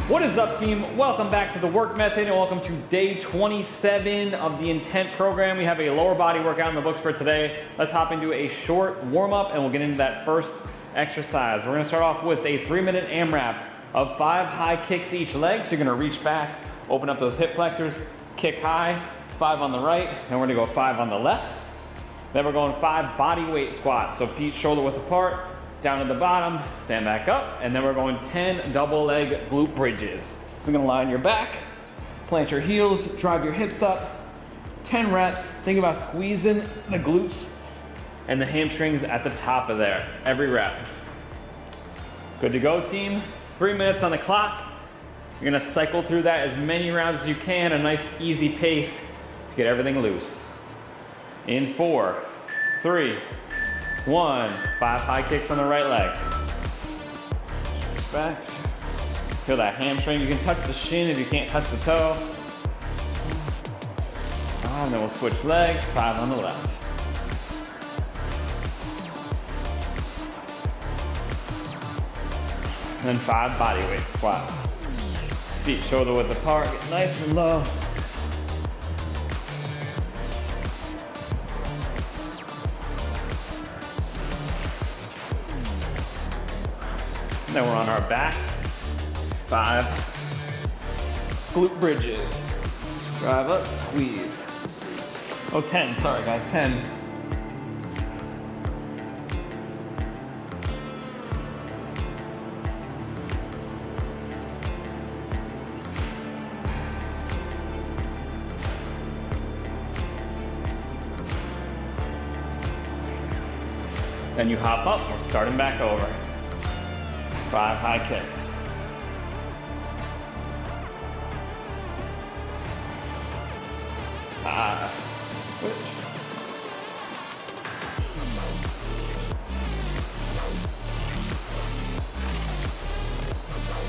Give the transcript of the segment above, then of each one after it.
What is up, team? Welcome back to the work method and welcome to day 27 of the intent program. We have a lower body workout in the books for today. Let's hop into a short warm up and we'll get into that first exercise. We're gonna start off with a 3-minute AMRAP of 5 high kicks each leg. So you're gonna reach back, open up those hip flexors, kick high, 5 on the right, and we're gonna go 5 on the left. Then we're going 5 body weight squats. So feet shoulder width apart, down to the bottom, stand back up, and then we're going 10 double leg glute bridges. So you're gonna lie on your back, plant your heels, drive your hips up, 10 reps. Think about squeezing the glutes and the hamstrings at the top of there, every rep. Good to go, team. 3 minutes on the clock. You're gonna cycle through that as many rounds as you can, a nice easy pace to get everything loose. In 4, 3, 1, 5 high kicks on the right leg. Back. Feel that hamstring. You can touch the shin if you can't touch the toe. And then we'll switch legs, 5 on the left. And then 5 body weight squats. Feet shoulder width apart, get nice and low. Then we're on our back. 5 glute bridges. Drive up, squeeze. Oh, 10, sorry guys, 10. Then you hop up, we're starting back over. 5 high kicks. Switch.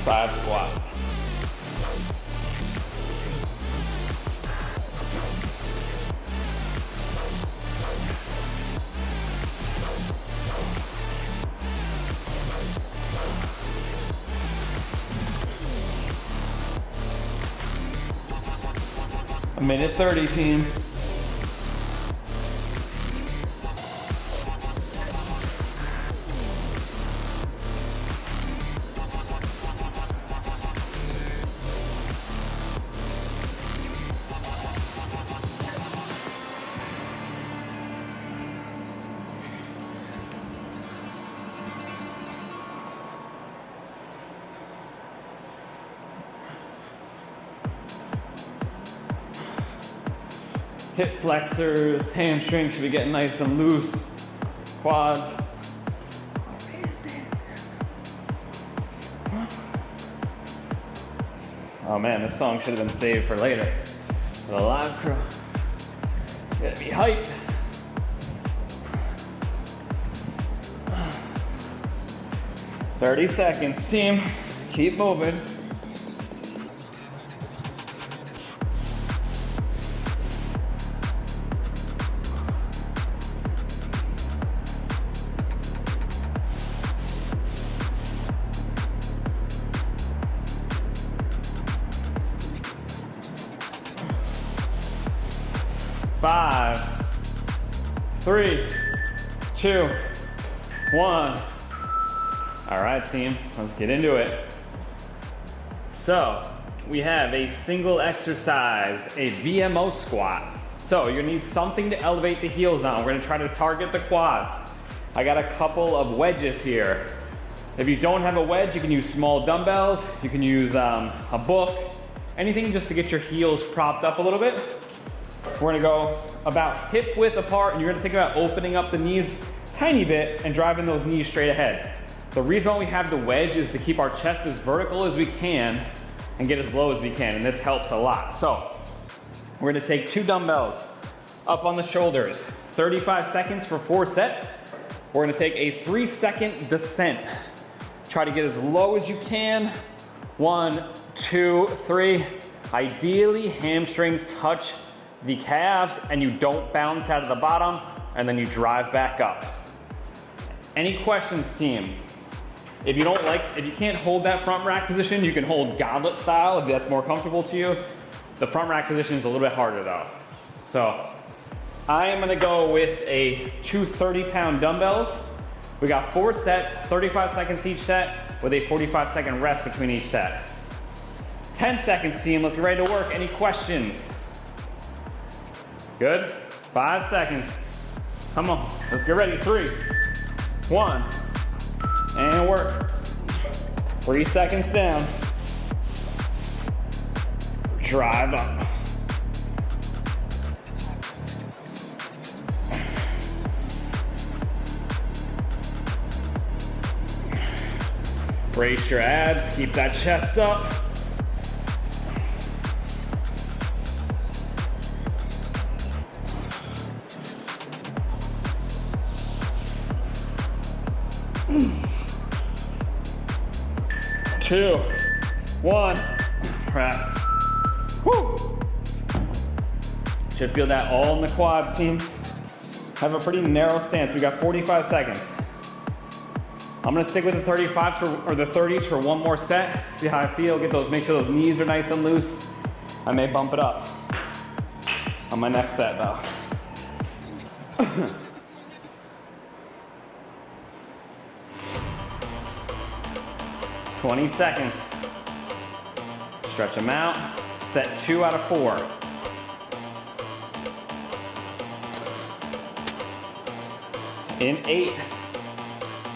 5 squats. A minute 30, team. Hip flexors, hamstrings should be getting nice and loose. Quads. Oh man, this song should have been saved for later. For the live crew. Gotta be hyped. $30 seconds, team. Keep moving. 5, 3, 2, 1. All right, team, let's get into it. So we have a single exercise, a VMO squat. So you need something to elevate the heels on. We're gonna try to target the quads. I got a couple of wedges here. If you don't have a wedge, you can use small dumbbells. You can use a book, anything just to get your heels propped up a little bit. We're gonna go about hip width apart, and you're gonna think about opening up the knees a tiny bit and driving those knees straight ahead. The reason why we have the wedge is to keep our chest as vertical as we can and get as low as we can, and this helps a lot. So we're gonna take 2 dumbbells up on the shoulders, 35 seconds for 4 sets. We're gonna take a 3-second descent. Try to get as low as you can. 1, 2, 3. Ideally, hamstrings touch the calves and you don't bounce out of the bottom, and then you drive back up. Any questions, team? If you can't hold that front rack position, you can hold goblet style if that's more comfortable to you. The front rack position is a little bit harder though. So I am gonna go with two 30-pound dumbbells. We got 4 sets, 35 seconds each set, with a 45-second rest between each set. 10 seconds, team, let's get ready to work. Any questions? Good, 5 seconds. Come on, let's get ready. 3, 1, and work. 3 seconds down. Drive up. Brace your abs, keep that chest up. Two, 1, rest. Woo. Should feel that all in the quads, team. Have a pretty narrow stance. We got 45 seconds. I'm gonna stick with the 35s or the 30s for one more set. See how I feel, make sure those knees are nice and loose. I may bump it up on my next set though. 20 seconds. Stretch them out. Set 2 out of 4. In 8.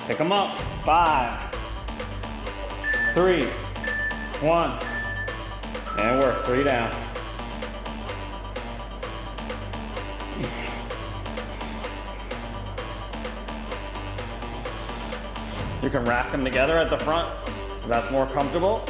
Pick them up. 5, 3, 1. And work. 3 down. You can rack them together at the front if that's more comfortable.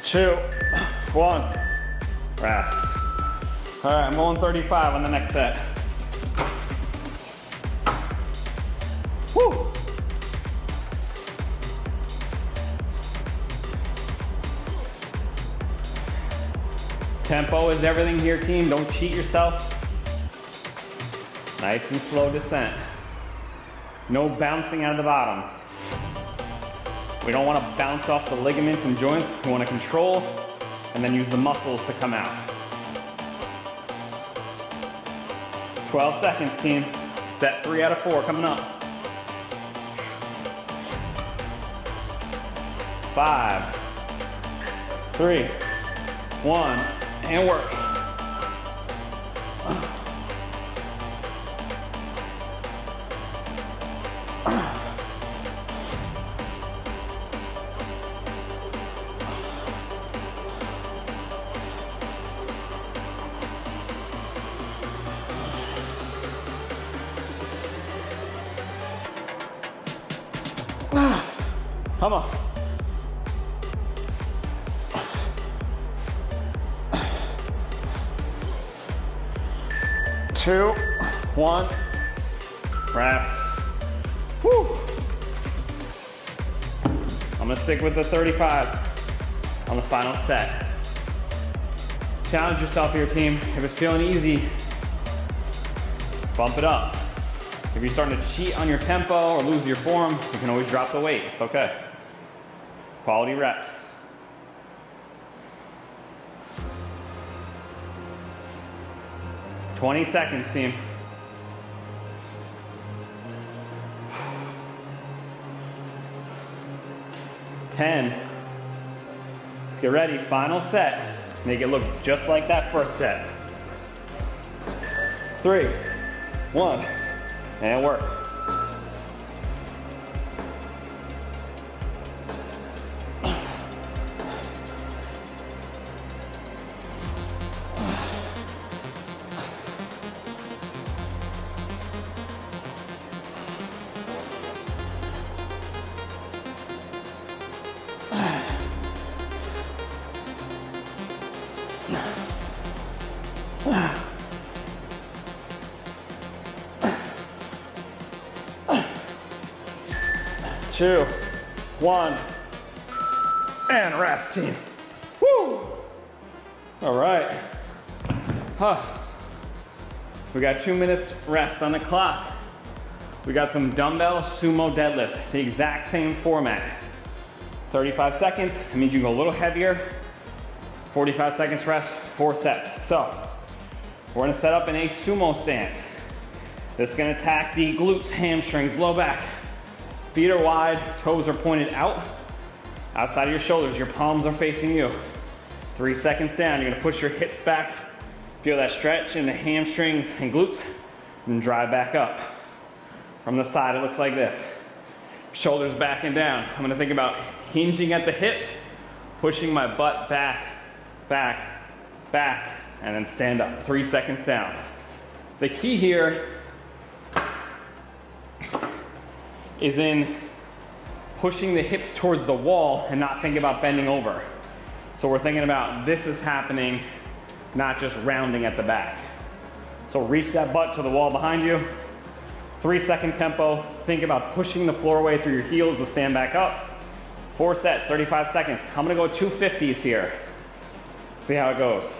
Two, 1, rest. All right, I'm going 35 on the next set. Woo. Tempo is everything here, team. Don't cheat yourself. Nice and slow descent. No bouncing out of the bottom. We don't want to bounce off the ligaments and joints. We want to control and then use the muscles to come out. 12 seconds, team. Set 3 out of 4 coming up. 5, 3, 1, and work. Come on. Two, 1, rest. Woo. I'm gonna stick with the 35s on the final set. Challenge yourself here, team. If it's feeling easy, bump it up. If you're starting to cheat on your tempo or lose your form, you can always drop the weight. It's okay. Quality reps. "20 seconds, team. "10. Let's get ready. Final set. Make it look just like that first set. 3, 1, and work. 2, 1, and rest, team. Woo! All right. We got 2 minutes rest on the clock. We got some dumbbell sumo deadlifts, the exact same format. 35 seconds, it means you can go a little heavier. 45 seconds rest, 4 sets. So, we're gonna set up in a sumo stance. This is gonna attack the glutes, hamstrings, low back. Feet are wide, toes are pointed out, outside of your shoulders, your palms are facing you. 3 seconds down, you're gonna push your hips back, feel that stretch in the hamstrings and glutes, and drive back up. From the side, it looks like this. Shoulders back and down. I'm gonna think about hinging at the hips, pushing my butt back, back, back, and then stand up. 3 seconds down. The key here is in pushing the hips towards the wall and not thinking about bending over. So we're thinking about this is happening, not just rounding at the back. So reach that butt to the wall behind you. 3 second tempo. Think about pushing the floor away through your heels to stand back up. 4 sets, 35 seconds. I'm gonna go 250s here. See how it goes.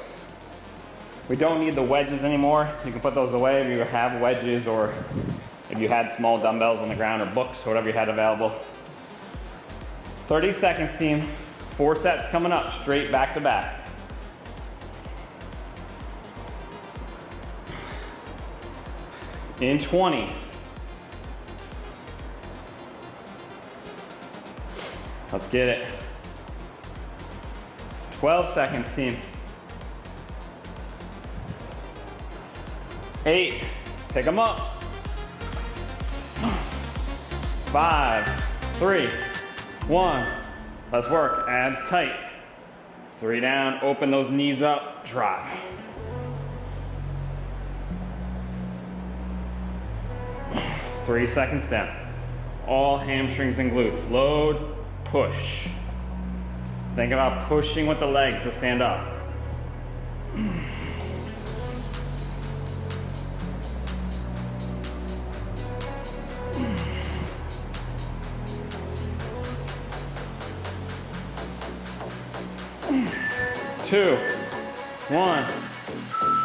We don't need the wedges anymore. You can put those away if you have wedges or if you had small dumbbells on the ground or books, or whatever you had available. 30 seconds, team. 4 sets coming up, straight back to back. In 20. Let's get it. 12 seconds, team. 8, pick them up. 5, 3, 1. Let's work, abs tight. 3 down, open those knees up, drive. Three seconds down. All hamstrings and glutes. Load, push. Think about pushing with the legs to stand up. Two, 1,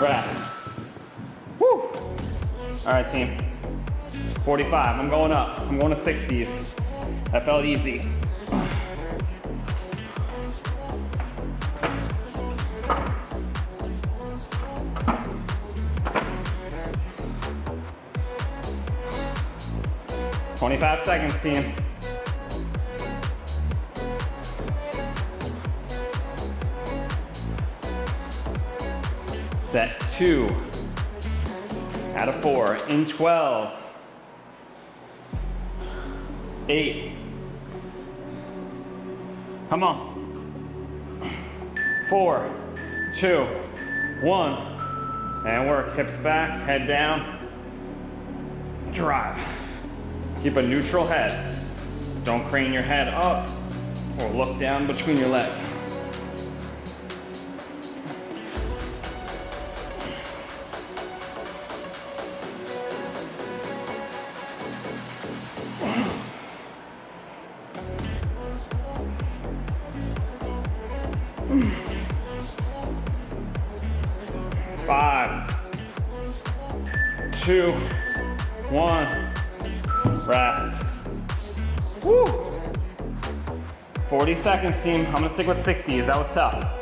rest. Woo! All right, team. 45, I'm going up. I'm going to 60s. That felt easy. "25 seconds, team. Set 2 out of 4 in 12. 8. Come on. 4, 2, 1. And work. Hips back, head down. Drive. Keep a neutral head. Don't crane your head up or look down between your legs. Five, 2, 1, rest. Woo! 40 seconds, team. I'm gonna stick with 60s. That was tough.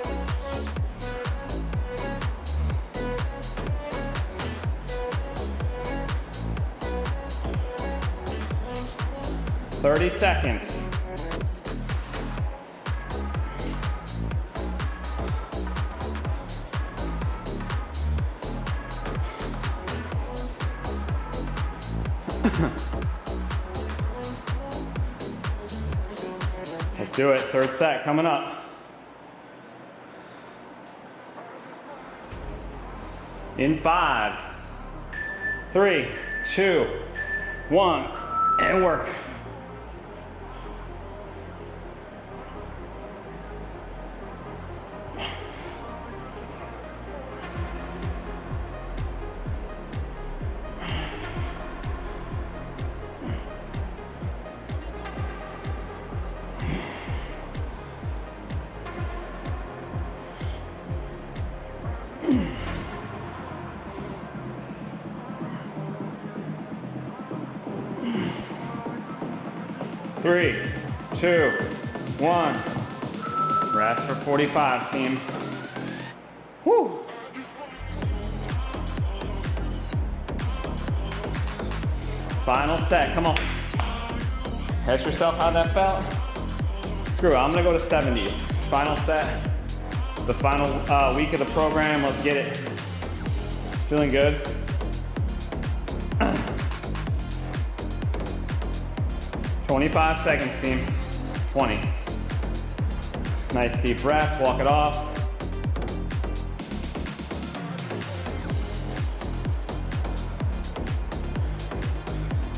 "30 seconds. Let's do it. 3rd set coming up. In 5, 3, 2, 1, and work. 3, 2, 1. Rest for 45, team. Whew. Final set, come on. Ask yourself how that felt. Screw it, I'm gonna go to 70. Final set, the final week of the program, let's get it. Feeling good? 25 seconds, team. 20. Nice deep breaths, walk it off.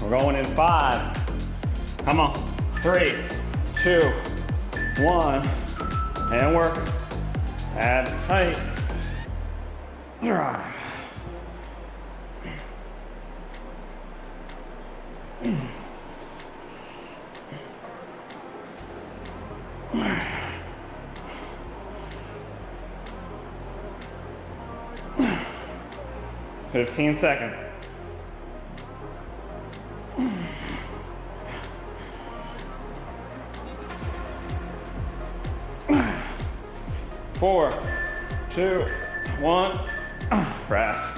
We're going in 5. Come on. 3, 2, 1. And work. Abs tight. 15 seconds. 4, 2, 1. Rest.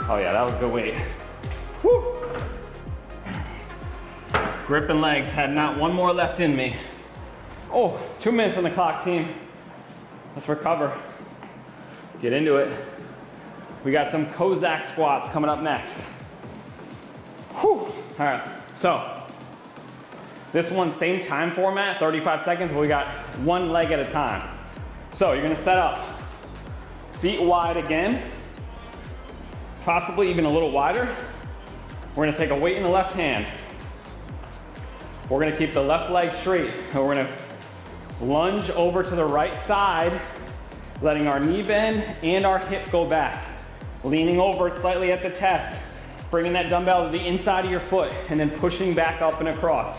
Oh yeah, that was good weight. Woo. Gripping legs, had not one more left in me. Oh, 2 minutes on the clock, team. Let's recover. Get into it. We got some Cossack squats coming up next. Whew. All right, so this one, same time format, 35 seconds, but we got one leg at a time. So you're gonna set up feet wide again, possibly even a little wider. We're gonna take a weight in the left hand. We're gonna keep the left leg straight, and we're gonna lunge over to the right side, letting our knee bend and our hip go back. Leaning over slightly at the chest, bringing that dumbbell to the inside of your foot, and then pushing back up and across.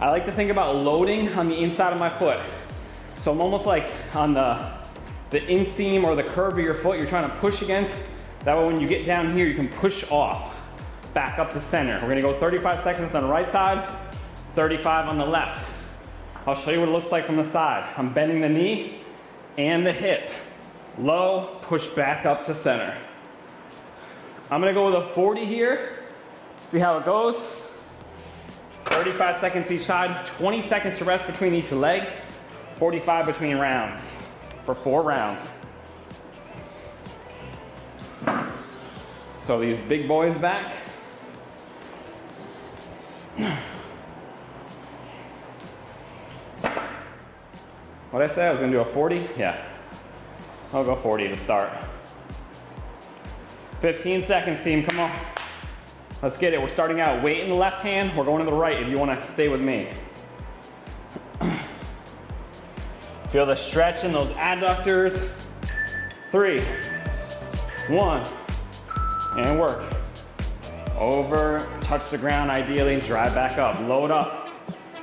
I like to think about loading on the inside of my foot. So I'm almost like on the inseam or the curve of your foot you're trying to push against. That way when you get down here, you can push off, back up to center. We're gonna go 35 seconds on the right side, 35 on the left. I'll show you what it looks like from the side. I'm bending the knee and the hip. Low, push back up to center. I'm gonna go with a 40 here. See how it goes. 35 seconds each side, 20 seconds to rest between each leg, 45 between rounds for 4 rounds. So these big boys back. What did I say? I was gonna do a 40? Yeah. I'll go 40 to start. 15 seconds, team, come on. Let's get it. We're starting out weight in the left hand. We're going to the right if you want to stay with me. Feel the stretch in those adductors. 3, 1, and work. Over, touch the ground ideally, drive back up, load up.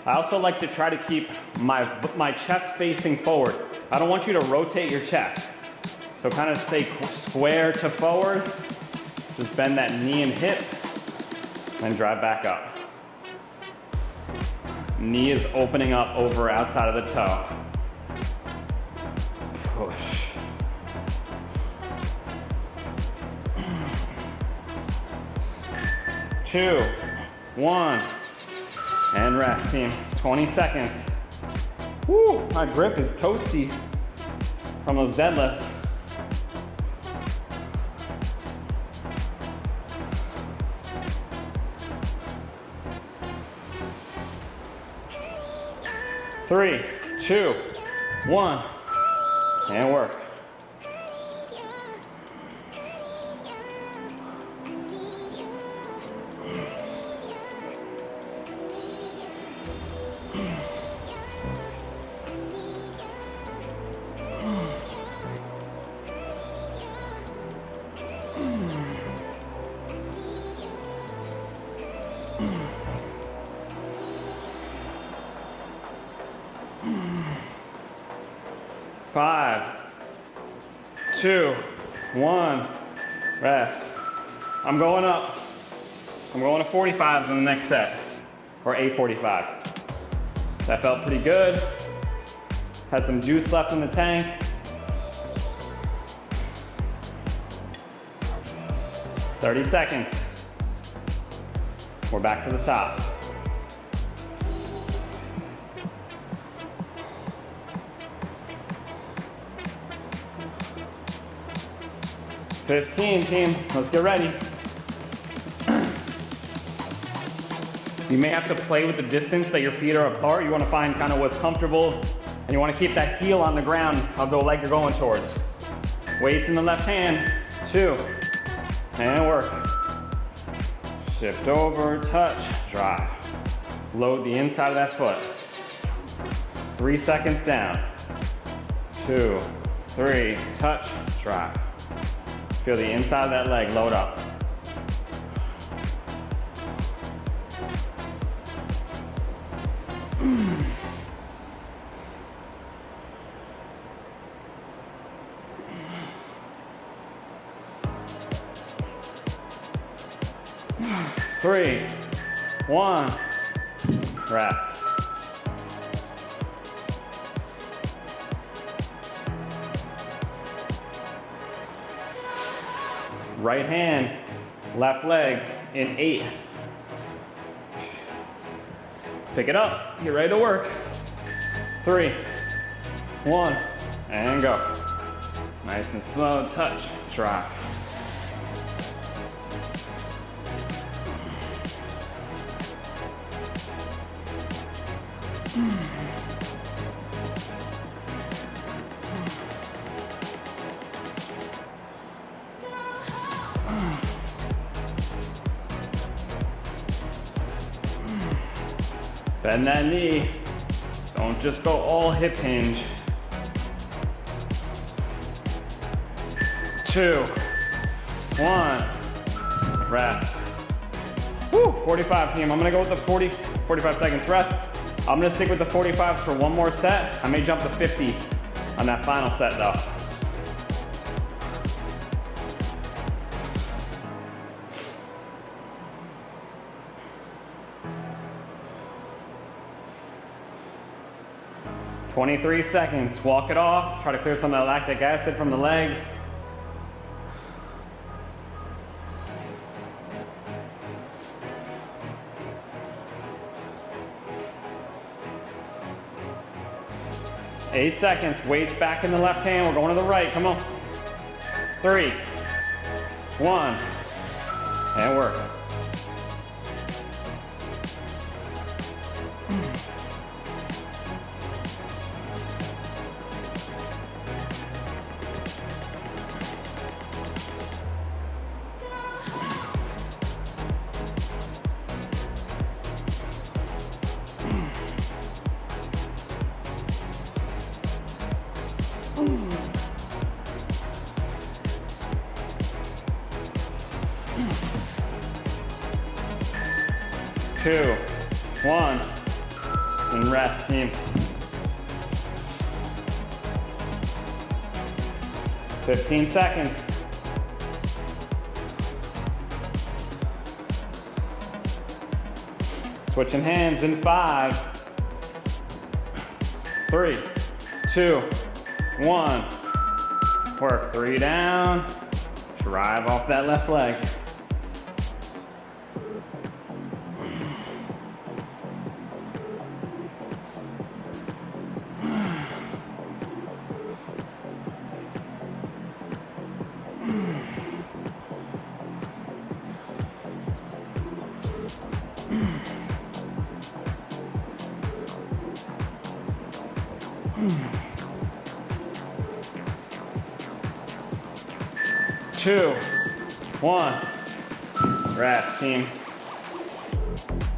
I also like to try to keep my chest facing forward. I don't want you to rotate your chest. So kind of stay square to forward. Just bend that knee and hip and drive back up. Knee is opening up over outside of the toe. Push. Two, 1, and rest, team. 20 seconds. Woo, my grip is toasty from those deadlifts. Three, 2, 1, and work. Five, 2, 1, rest. I'm going up. I'm going to 45s in the next set, or a 45. That felt pretty good. Had some juice left in the tank. "30 seconds. We're back to the top. "15, team. Let's get ready." You may have to play with the distance that your feet are apart. You want to find kind of what's comfortable, and you want to keep that heel on the ground of the leg you're going towards. Weights in the left hand. 2. And work. Shift over, touch, drive. Load the inside of that foot. 3 seconds down. 2, 3, touch, drive. Feel the inside of that leg load up. Three, 1, rest. Right hand, left leg in 8. Pick it up, get ready to work. 3, 1, and go. Nice and slow, touch, drop. Bend that knee. Don't just go all hip hinge. 2, 1, rest. Woo, 45 team. I'm gonna go with the 45 seconds rest. I'm gonna stick with the 45s for one more set. I may jump to 50 on that final set though. "23 seconds, walk it off. Try to clear some of that lactic acid from the legs. "8 seconds, weights back in the left hand. We're going to the right, come on. 3, 1, and work. Two, 1, and rest, team. 15 seconds. Switching hands in 5, 3, 2, 1. Work 3 down. Drive off that left leg. Two, 1, rest, team.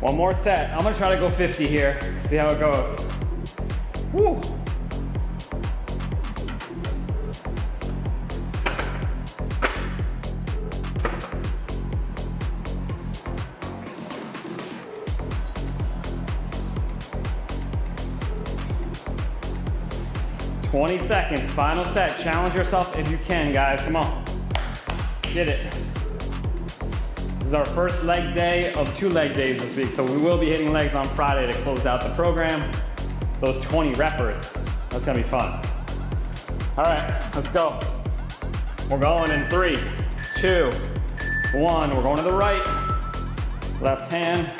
One more set. I'm gonna try to go 50 here, see how it goes. Woo. "20 seconds, final set. Challenge yourself if you can, guys. Come on. Get it. This is our first leg day of 2 leg days this week, so we will be hitting legs on Friday to close out the program. those 20 reppers. That's gonna be fun. All right, let's go. We're going in 3, 2, 1. We're going to the right. Left hand.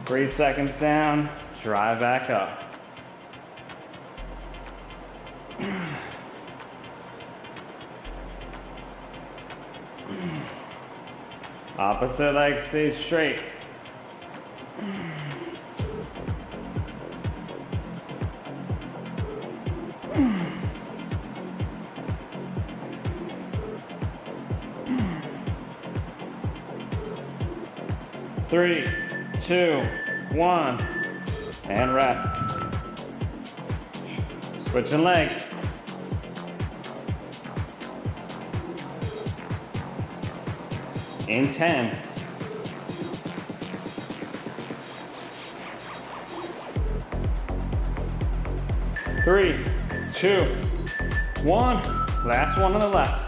3 seconds down. Drive back up. Opposite leg stays straight. Three, 2, 1, and rest. Switching legs. In 10. 3, 2, 1. Last one on the left.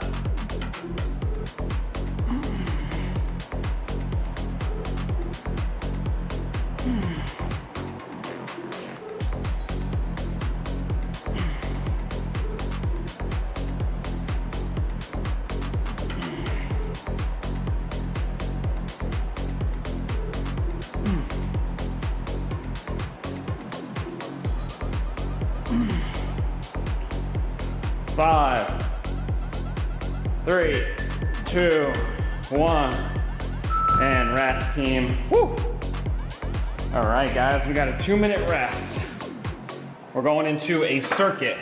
5, 3, 2, 1, and rest, team. Woo! All right, guys, we got a 2-minute rest. We're going into a circuit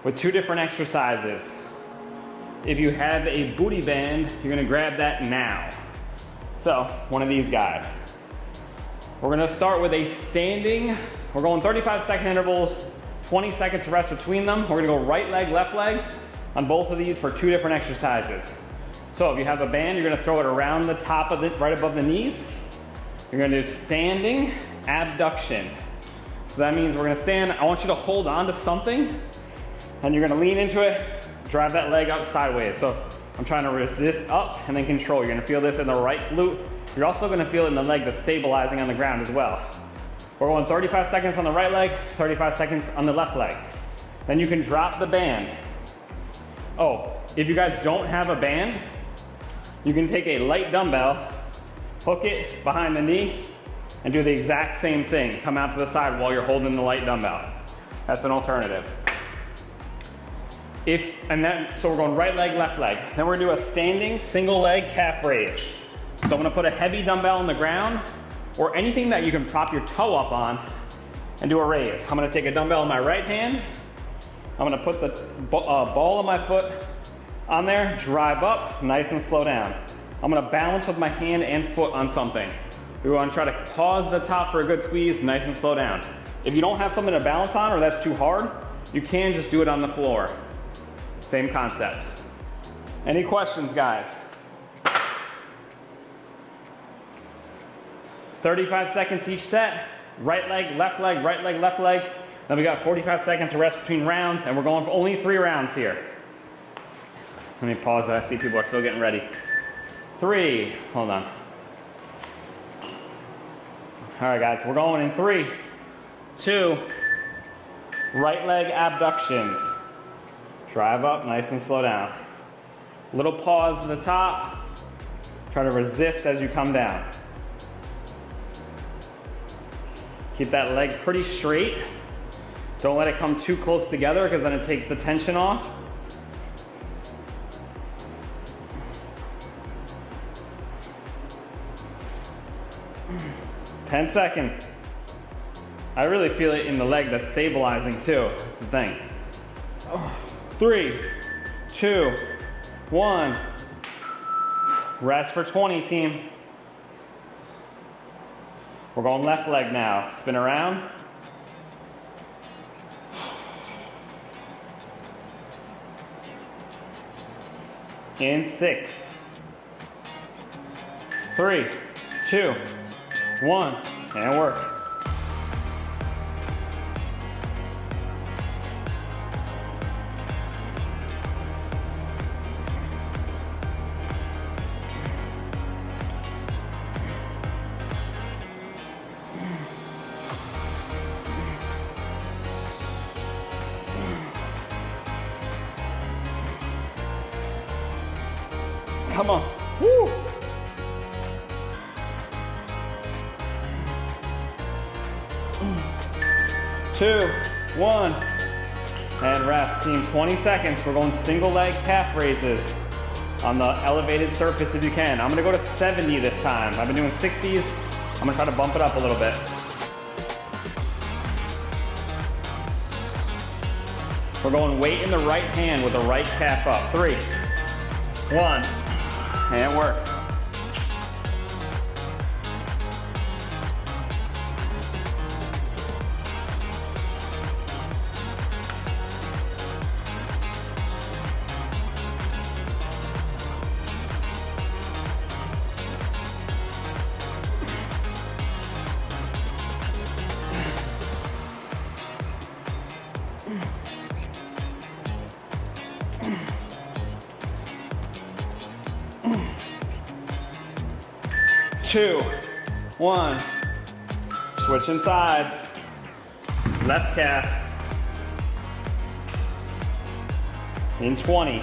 with 2 different exercises. If you have a booty band, you're gonna grab that now. So, one of these guys. We're gonna start with a standing. We're going 35-second intervals, 20 seconds rest between them. We're gonna go right leg, left leg on both of these for 2 different exercises. So if you have a band, you're gonna throw it around the top of it, right above the knees. You're gonna do standing abduction. So that means we're gonna stand. I want you to hold on to something and you're gonna lean into it, drive that leg up sideways. So I'm trying to resist up and then control. You're gonna feel this in the right glute. You're also gonna feel it in the leg that's stabilizing on the ground as well. We're going 35 seconds on the right leg, 35 seconds on the left leg. Then you can drop the band. Oh, if you guys don't have a band, you can take a light dumbbell, hook it behind the knee, and do the exact same thing. Come out to the side while you're holding the light dumbbell. That's an alternative. So we're going right leg, left leg. Then we're gonna do a standing single leg calf raise. So I'm gonna put a heavy dumbbell on the ground or anything that you can prop your toe up on and do a raise. I'm gonna take a dumbbell in my right hand. I'm gonna put the ball of my foot on there, drive up, nice and slow down. I'm gonna balance with my hand and foot on something. We wanna try to pause the top for a good squeeze, nice and slow down. If you don't have something to balance on or that's too hard, you can just do it on the floor. Same concept. Any questions, guys? 35 seconds each set. Right leg, left leg, right leg, left leg. Then we got 45 seconds to rest between rounds, and we're going for only 3 rounds here. Let me pause that. I see people are still getting ready. 3, hold on. All right, guys, we're going in 3, 2, right leg abductions. Drive up, nice and slow down. Little pause at the top. Try to resist as you come down. Keep that leg pretty straight. Don't let it come too close together because then it takes the tension off. Ten seconds. I really feel it in the leg that's stabilizing too. That's the thing. 3, 2, 1. Rest for 20, team. We're going left leg now. Spin around. In 6, 3, 2, 1, and work. Come on. Woo. Two, one, and rest. Team, 20 seconds. We're going single leg calf raises on the elevated surface if you can. I'm gonna go to 70 this time. I've been doing 60s. I'm gonna try to bump it up a little bit. We're going weight in the right hand with the right calf up. 3, 1, and work. Two, one, switching sides, left calf, in 20.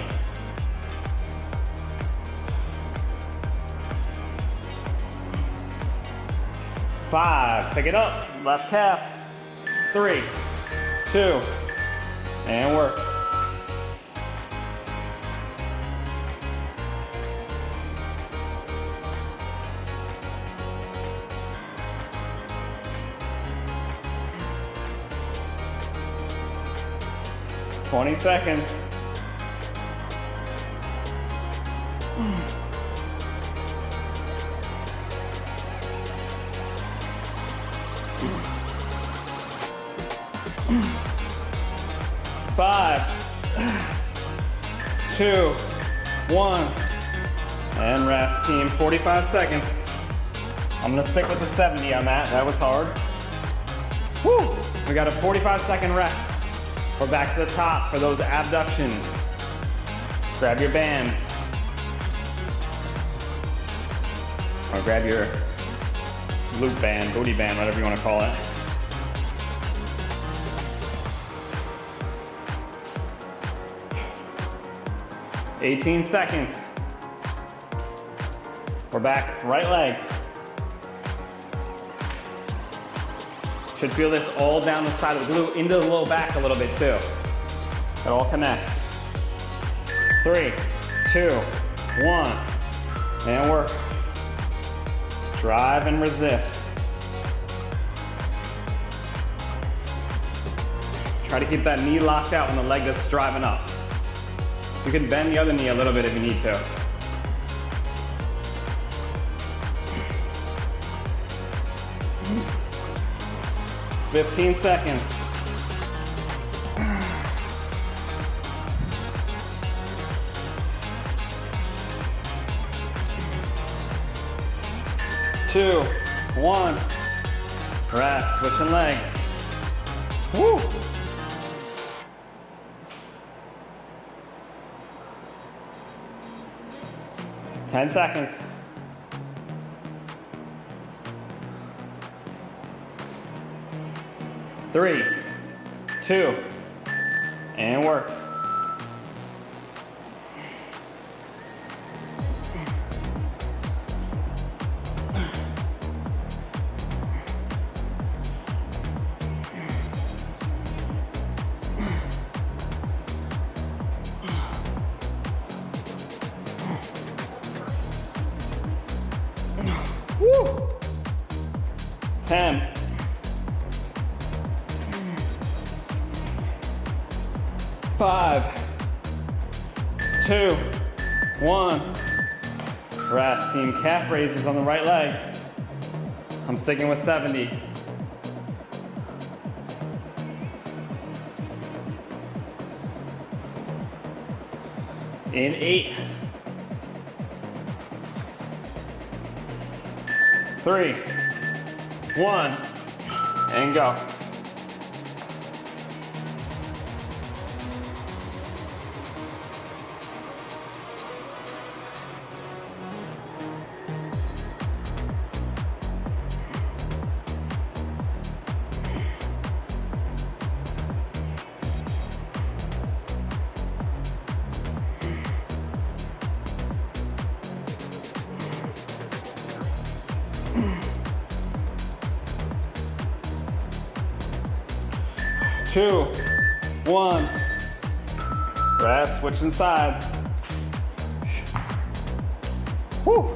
5, pick it up, left calf, 3, 2, and work. Twenty seconds. Five, 2, 1, and rest. Team, 45 seconds. I'm gonna stick with the 70 on that. That was hard. Woo! We got a 45-second rest. We're back to the top for those abductions. Grab your bands. Or grab your loop band, booty band, whatever you want to call it. $18 seconds. We're back, right leg. Should feel this all down the side of the glute, into the low back a little bit too. It all connects. 3, 2, 1, and work. Drive and resist. Try to keep that knee locked out when the leg that's driving up. You can bend the other knee a little bit if you need to. $15 seconds. Two, 1, rest, switching legs. Woo! $10 seconds. 3, 2, and work. Woo! 10. 5, 2, 1. Rest. Team, calf raises on the right leg. I'm sticking with 70. In 8. 3, 1, and go. Two, one. Rest, switching sides. Woo.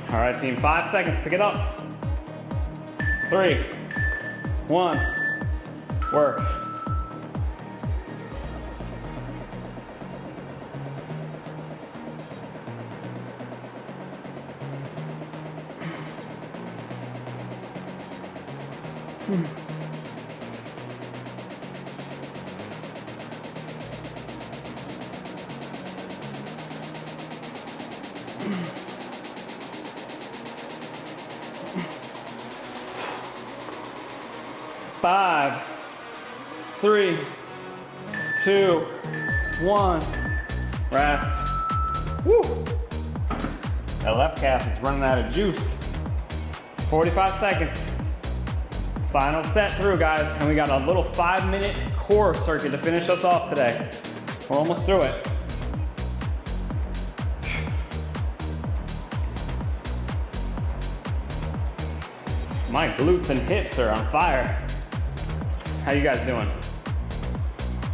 All right, team, 5 seconds, pick it up. 3, 1, work. Five, 3, 2, 1. Rest. Woo. That left calf is running out of juice. 45 seconds. Final set through, guys, and we got a little 5-minute core circuit to finish us off today. We're almost through it. My glutes and hips are on fire. How you guys doing?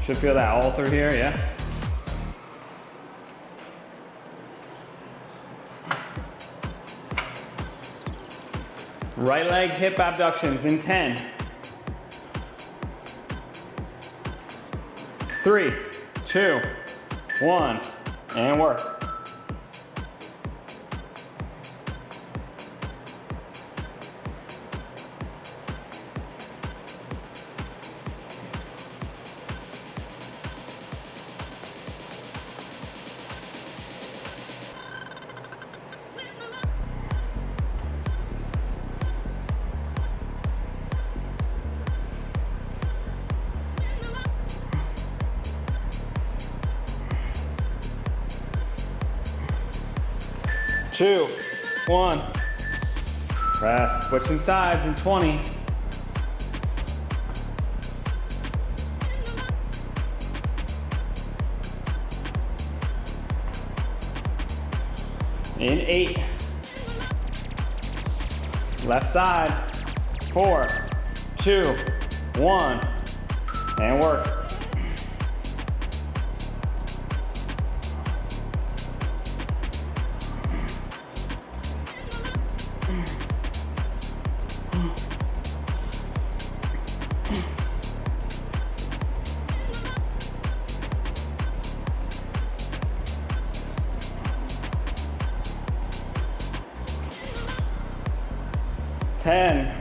Should feel that all through here, yeah? Right leg hip abductions in 10. 3, 2, 1, and work. Two, 1. Rest, switching sides in 20. In 8. Left side, 4, 2, 1, and work. Ten,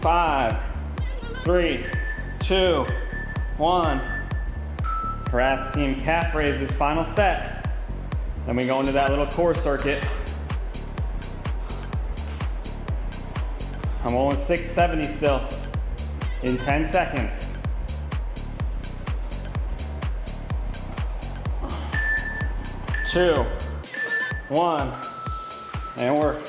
5, 3, 2, 1. Rest, team, calf raises, final set. Then we go into that little core circuit. I'm on 670 still in 10 seconds. 2, 1. And work.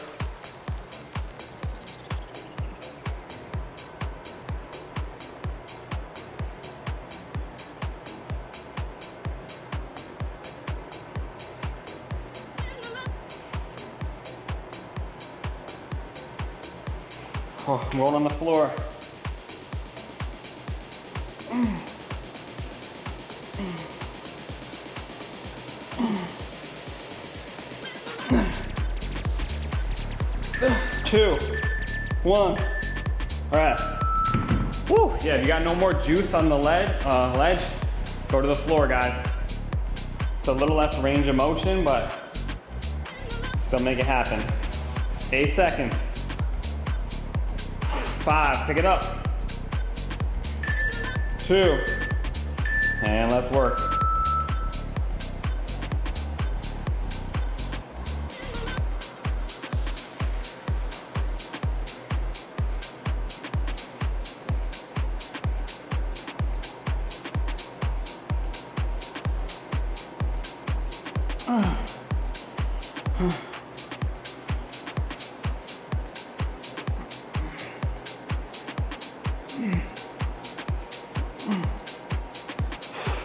Oh, roll on the floor. Two, 1, rest. Woo! Yeah, if you got no more juice on the ledge, go to the floor, guys. It's a little less range of motion, but still make it happen. 8 seconds. 5, pick it up. 2, and let's work.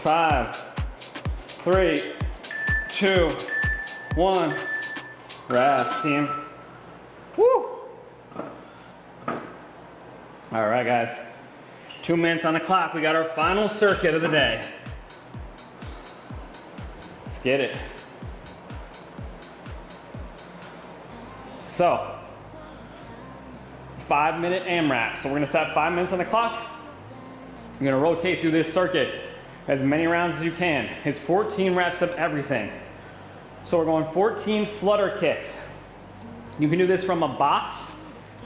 5, 3, 2, 1. Rest, team. Woo! All right, guys. 2 minutes on the clock. We got our final circuit of the day. Let's get it. So, 5-minute AMRAP. So we're gonna set 5 minutes on the clock. You're gonna rotate through this circuit as many rounds as you can. It's 14 reps of everything. So we're going 14 flutter kicks. You can do this from a box,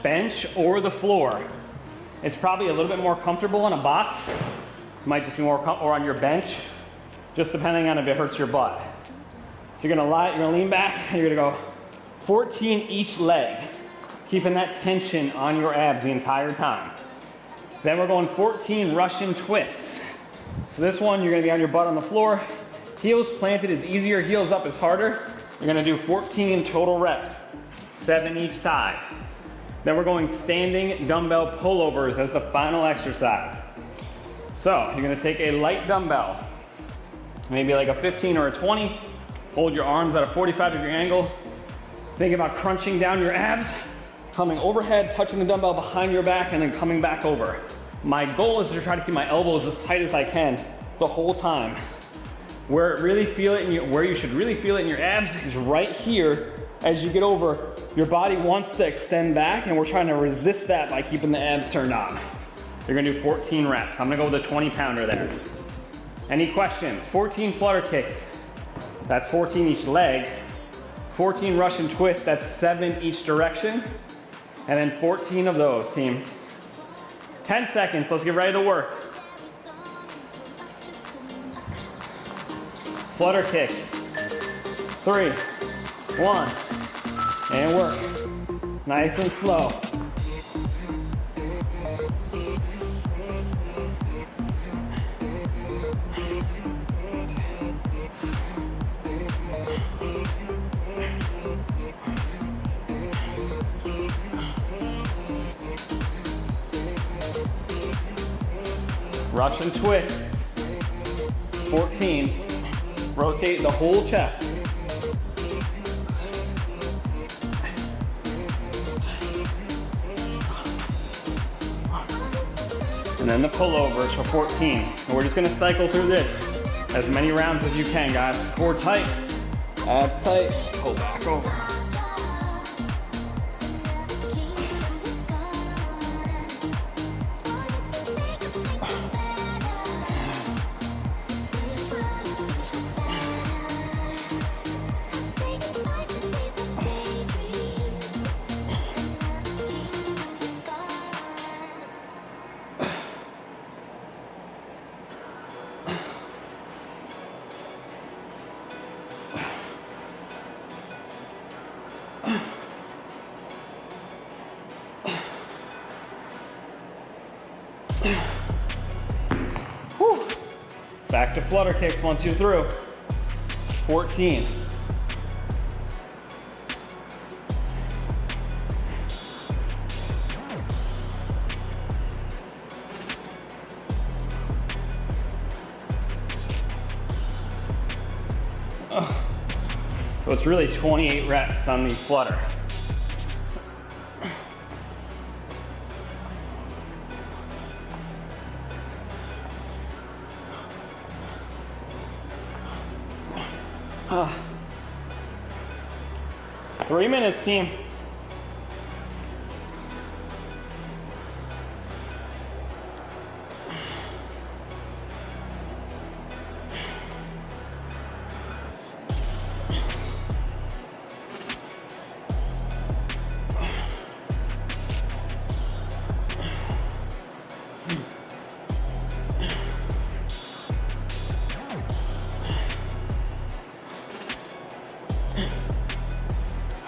bench, or the floor. It's probably a little bit more comfortable on a box. It might just be more or on your bench, just depending on if it hurts your butt. So you're gonna lean back and you're gonna go 14 each leg, keeping that tension on your abs the entire time. Then we're going 14 Russian twists. So this one, you're gonna be on your butt on the floor. Heels planted is easier, heels up is harder. You're gonna do 14 total reps, 7 each side. Then we're going standing dumbbell pullovers as the final exercise. So you're gonna take a light dumbbell, maybe like a 15 or a 20, hold your arms at a 45-degree angle. Think about crunching down your abs, coming overhead, touching the dumbbell behind your back, and then coming back over. My goal is to try to keep my elbows as tight as I can the whole time. Where you should really feel it in your abs is right here. As you get over, your body wants to extend back, and we're trying to resist that by keeping the abs turned on. You're gonna do 14 reps. I'm gonna go with a 20-pounder there. Any questions? 14 flutter kicks. That's 14 each leg. 14 Russian twists, that's 7 each direction. And then 14 of those, team. 10 seconds, let's get ready to work. Flutter kicks. 3, 1, and work. Nice and slow. Russian twist. 14. Rotate the whole chest. And then the pullovers for 14. And we're just gonna cycle through this as many rounds as you can, guys. Core tight, abs tight, pull back over. Whew. Back to flutter kicks once you're through. 14. So it's really 28 reps on the flutter. Ah. 3 minutes, team.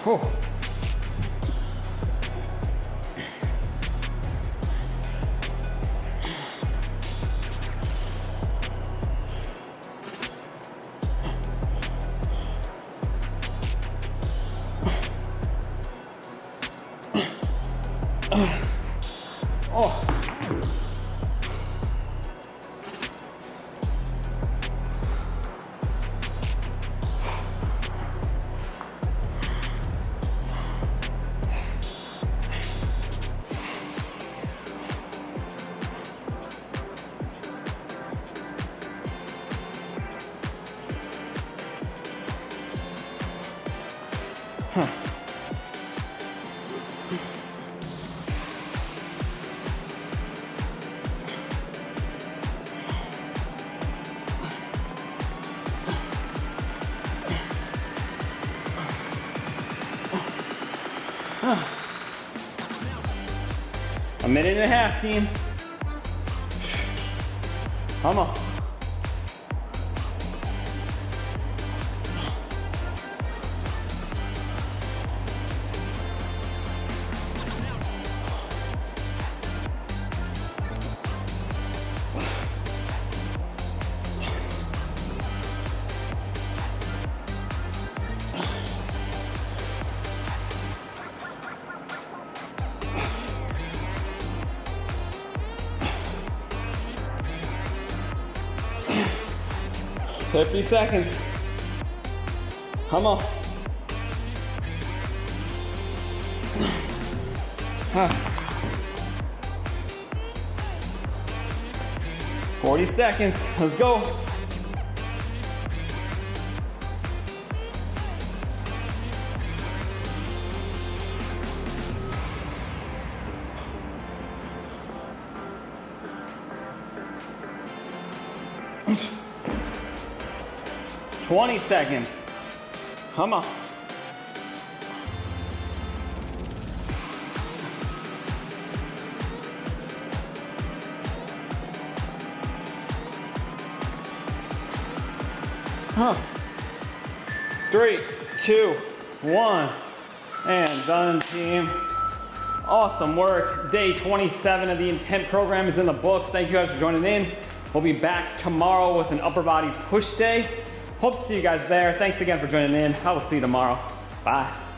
Whew. A minute and a half, team. Come on. $50 seconds. Come on. 40 seconds. Let's go. Huh. 20 seconds. Come on. Huh. 3, 2, 1, and done, team. Awesome work. Day 27 of the Intent program is in the books. Thank you guys for joining in. We'll be back tomorrow with an upper body push day. Hope to see you guys there. Thanks again for joining in. I will see you tomorrow. Bye.